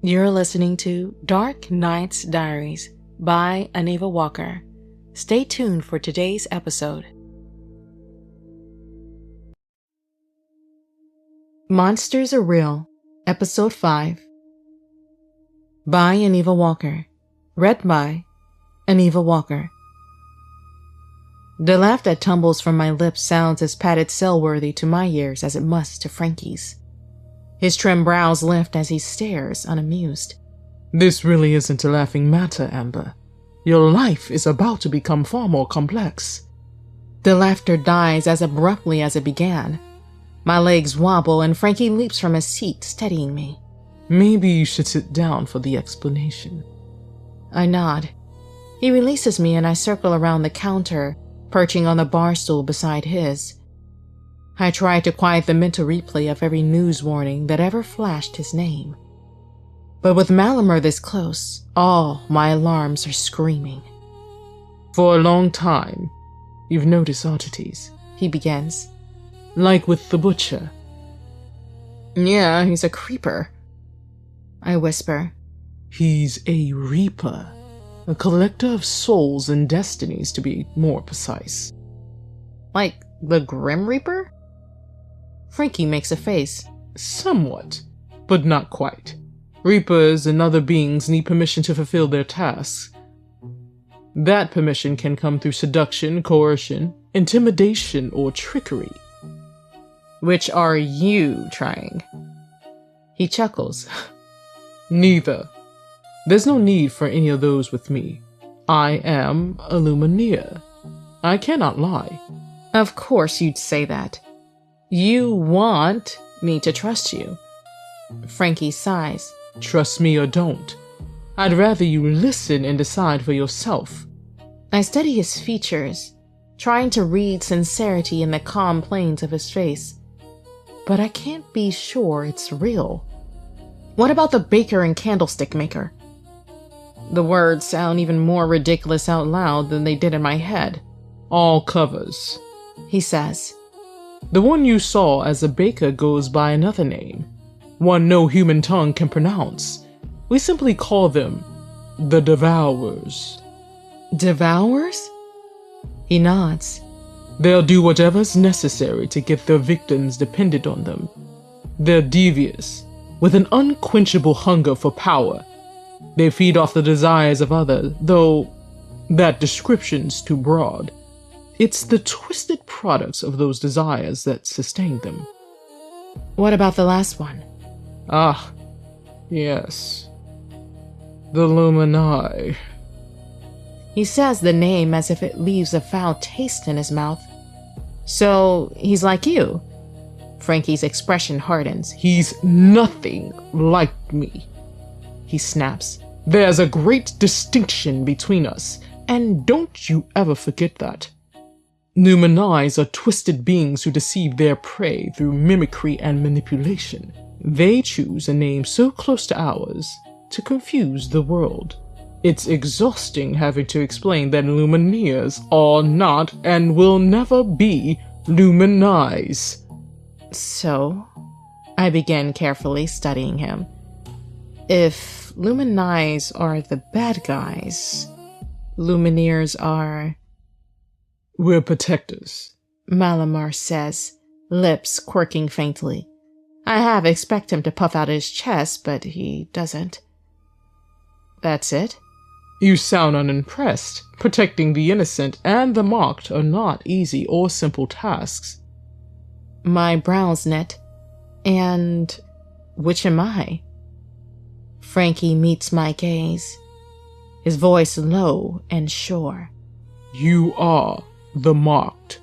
You're listening to Dark Knight's Diaries by Aniva Walker. Stay tuned for today's episode. Monsters Are Real, Episode 5. By Aniva Walker. Read by Aniva Walker. The laugh that tumbles from my lips sounds as padded cell-worthy to my ears as it must to Frankie's. His trim brows lift as he stares, unamused. This really isn't a laughing matter, Amber. Your life is about to become far more complex. The laughter dies as abruptly as it began. My legs wobble and Frankie leaps from his seat, steadying me. Maybe you should sit down for the explanation. I nod. He releases me and I circle around the counter, perching on the bar stool beside his. I try to quiet the mental replay of every news warning that ever flashed his name. But with Malmer this close, all my alarms are screaming. For a long time, you've noticed oddities, he begins. Like with the butcher. Yeah, he's a creeper, I whisper. He's a reaper. A collector of souls and destinies, to be more precise. Like the Grim Reaper? Frankie makes a face. Somewhat, but not quite. Reapers and other beings need permission to fulfill their tasks. That permission can come through seduction, coercion, intimidation, or trickery. Which are you trying? He chuckles. Neither. There's no need for any of those with me. I am a Lumineer. I cannot lie. Of course you'd say that. You want me to trust you. Frankie sighs. Trust me or don't. I'd rather you listen and decide for yourself. I study his features, trying to read sincerity in the calm planes of his face. But I can't be sure it's real. What about the baker and candlestick maker? The words sound even more ridiculous out loud than they did in my head. All covers, he says. The one you saw as a baker goes by another name, one no human tongue can pronounce. We simply call them the Devourers. Devourers? He nods. They'll do whatever's necessary to get their victims dependent on them. They're devious, with an unquenchable hunger for power. They feed off the desires of others, though that description's too broad. It's the twisted products of those desires that sustain them. What about the last one? Ah, yes. The Lumini. He says the name as if it leaves a foul taste in his mouth. So, he's like you? Frankie's expression hardens. He's nothing like me, he snaps. There's a great distinction between us, and don't you ever forget that. Numinis are twisted beings who deceive their prey through mimicry and manipulation. They choose a name so close to ours to confuse the world. It's exhausting having to explain that Lumineers are not and will never be Luminis. So, I begin carefully studying him. If Luminis are the bad guys, Lumineers are... We're protectors, Malmer says, lips quirking faintly. I half expect him to puff out his chest, but he doesn't. That's it? You sound unimpressed. Protecting the innocent and the mocked are not easy or simple tasks. My brows knit. And which am I? Frankie meets my gaze, his voice low and sure. You are the mocked.